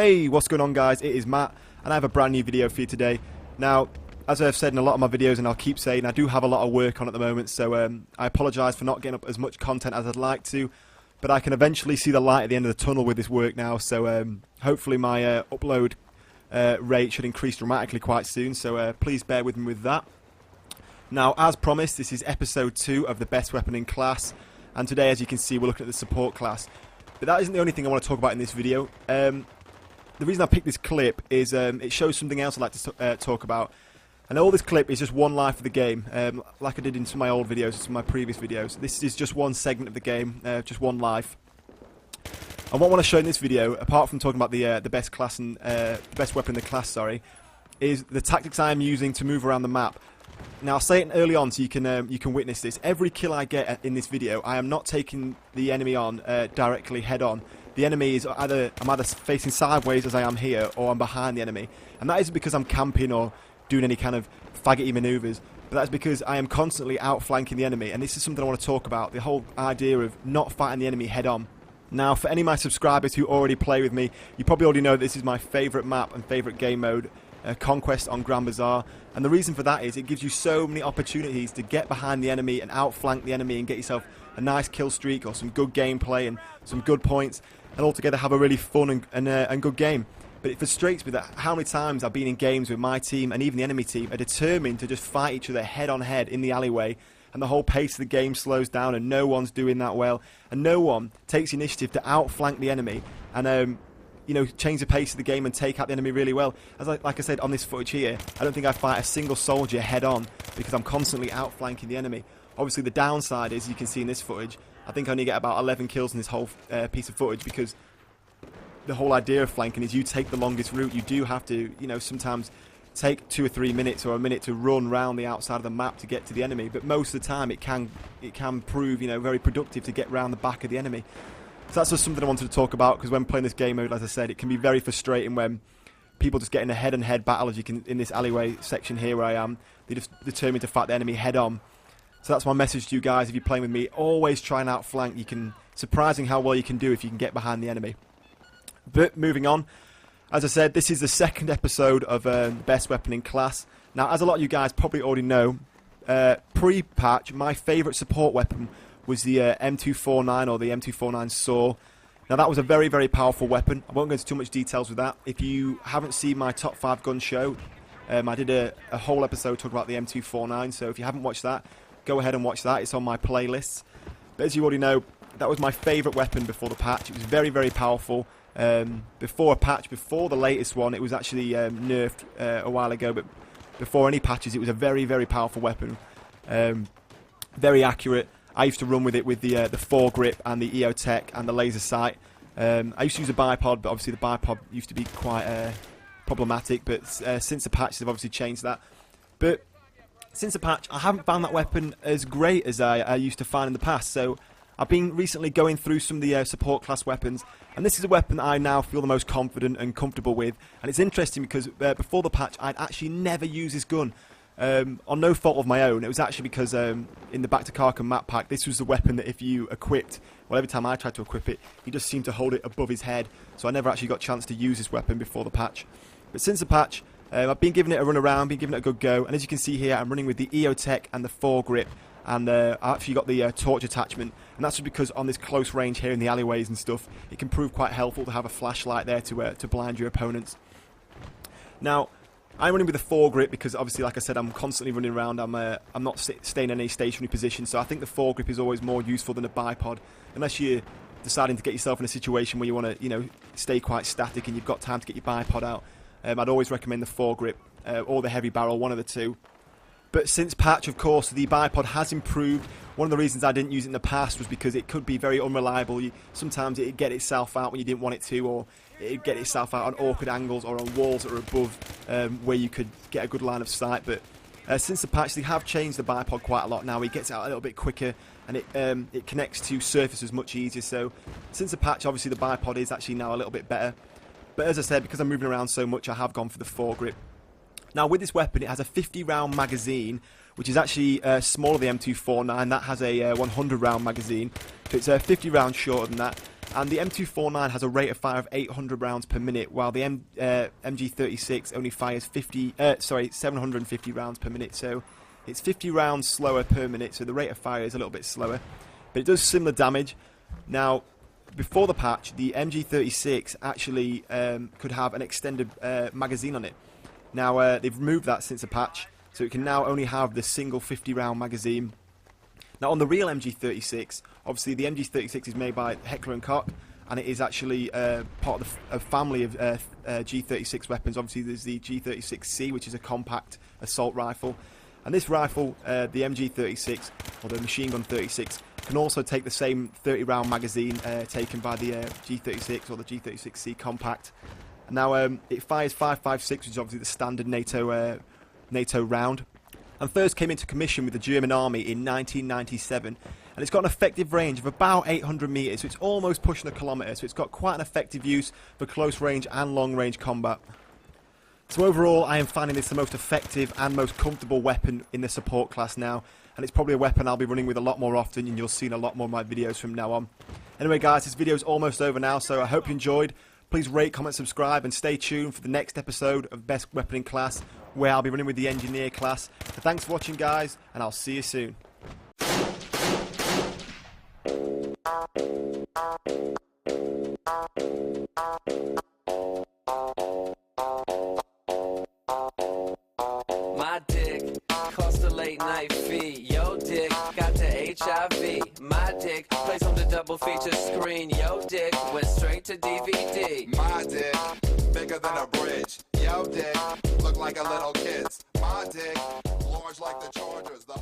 Hey, what's going on guys? It is Matt, and I have a brand new video for you today. Now, as I've said in a lot of my videos, and I'll keep saying, I do have a lot of work on at the moment, so I apologise for not getting up as much content as I'd like to, but I can eventually see the light at the end of the tunnel with this work now, so hopefully my upload rate should increase dramatically quite soon, so please bear with me with that. Now, as promised, this is episode 2 of the best weapon in class, and today, as you can see, we're looking at the support class. But that isn't the only thing I want to talk about in this video. The reason I picked this clip is it shows something else I'd like to talk about. And all this clip is just one life of the game, like I did in some of my old videos, some of my previous videos. This is just one segment of the game, just one life. And what I want to show in this video, apart from talking about the best class and best weapon in the class, sorry, is the tactics I am using to move around the map. Now, I'll say it early on so you can witness this. Every kill I get in this video, I am not taking the enemy on directly head on. The enemy is I'm either facing sideways as I am here, or I'm behind the enemy. And that isn't because I'm camping or doing any kind of faggoty manoeuvres, but that's because I am constantly outflanking the enemy. And this is something I want to talk about, the whole idea of not fighting the enemy head on. Now, for any of my subscribers who already play with me, you probably already know this is my favourite map and favourite game mode, Conquest on Grand Bazaar. And the reason for that is it gives you so many opportunities to get behind the enemy and outflank the enemy and get yourself a nice kill streak or some good gameplay and some good points, and altogether have a really fun and good game. But it frustrates me that how many times I've been in games with my team and even the enemy team are determined to just fight each other head on head in the alleyway, and the whole pace of the game slows down and no one's doing that well, and no one takes the initiative to outflank the enemy and you know, change the pace of the game and take out the enemy really well. As like I said on this footage here, I don't think I fight a single soldier head on because I'm constantly outflanking the enemy. Obviously the downside is, you can see in this footage, I think I only get about 11 kills in this whole piece of footage, because the whole idea of flanking is you take the longest route. You do have to, you know, sometimes take 2 or 3 minutes or a minute to run round the outside of the map to get to the enemy, but most of the time it can prove, you know, very productive to get round the back of the enemy. So that's just something I wanted to talk about, because when playing this game mode, as I said, it can be very frustrating when people just get in a head-on-head battle, as you can in this alleyway section here where I am. They're just determined to fight the enemy head-on. So that's my message to you guys. If you're playing with me, always try and outflank. Surprising how well you can do if you can get behind the enemy. But moving on, as I said, this is the second episode of Best Weapon in Class. Now, as a lot of you guys probably already know, pre-patch, my favourite support weapon was the M249 or the M249 SAW. Now, that was a very, very powerful weapon. I won't go into too much details with that. If you haven't seen my top 5 gun show, I did a whole episode talking about the M249, so if you haven't watched that, go ahead and watch that. It's on my playlists. But as you already know, that was my favourite weapon before the patch. It was very, very powerful. Before a patch, before the latest one, it was actually nerfed a while ago, but before any patches, it was a very, very powerful weapon. Very accurate. I used to run with it with the foregrip and the EOTech and the laser sight. I used to use a bipod, but obviously the bipod used to be quite problematic, but since the patch, they've obviously changed that. But since the patch, I haven't found that weapon as great as I used to find in the past, so I've been recently going through some of the support class weapons, and this is a weapon that I now feel the most confident and comfortable with. And it's interesting because before the patch, I'd actually never used this gun. On no fault of my own. It was actually because in the Back to Karkum map pack, this was the weapon that if you equipped, well, every time I tried to equip it, he just seemed to hold it above his head, so I never actually got a chance to use this weapon before the patch. But since the patch, I've been giving it a run around, been giving it a good go, and as you can see here, I'm running with the EOTech and the foregrip, and I actually got the torch attachment, and that's just because on this close range here in the alleyways and stuff, it can prove quite helpful to have a flashlight there to blind your opponents. Now, I'm running with the foregrip because obviously, like I said, I'm constantly running around. I'm not staying in any stationary position, so I think the foregrip is always more useful than a bipod, unless you're deciding to get yourself in a situation where you want to, you know, stay quite static and you've got time to get your bipod out. I'd always recommend the foregrip or the heavy barrel, one of the two. But since patch, of course, the bipod has improved. One of the reasons I didn't use it in the past was because it could be very unreliable. Sometimes it'd get itself out when you didn't want it to, or it'd get itself out on awkward angles or on walls that are above where you could get a good line of sight. But since the patch, they have changed the bipod quite a lot now. It gets out a little bit quicker, and it connects to surfaces much easier. So since the patch, obviously the bipod is actually now a little bit better. But as I said, because I'm moving around so much, I have gone for the foregrip. Now, with this weapon, it has a 50-round magazine, which is actually smaller than the M249. That has a 100-round magazine, so it's 50 rounds shorter than that. And the M249 has a rate of fire of 800 rounds per minute, while the MG36 only fires 750 rounds per minute. So it's 50 rounds slower per minute, so the rate of fire is a little bit slower. But it does similar damage. Now, before the patch, the MG36 actually could have an extended magazine on it. Now, they've removed that since the patch, so it can now only have the single 50 round magazine. Now, on the real MG36, obviously the MG36 is made by Heckler & Koch, and it is actually part of a family of G36 weapons. Obviously, there's the G36C, which is a compact assault rifle. And this rifle, the MG36, or the machine gun 36, can also take the same 30 round magazine taken by the G36 or the G36C compact. Now, it fires 5.56, which is obviously the standard NATO round, and first came into commission with the German army in 1997, and it's got an effective range of about 800 metres, so it's almost pushing a kilometre, so it's got quite an effective use for close range and long range combat. So overall, I am finding this the most effective and most comfortable weapon in the support class now, and it's probably a weapon I'll be running with a lot more often, and you'll see in a lot more of my videos from now on. Anyway guys, this video is almost over now, so I hope you enjoyed. Please rate, comment, subscribe, and stay tuned for the next episode of Best Weapon in Class, where I'll be running with the Engineer class. So thanks for watching guys, and I'll see you soon. My dick cost a late night fee. Yo dick got the HIV. My dick plays on the double feature screen. Yo dick went straight to DVD. My dick bigger than a bridge. Yo dick look like a little kid's. My dick large like the Chargers. The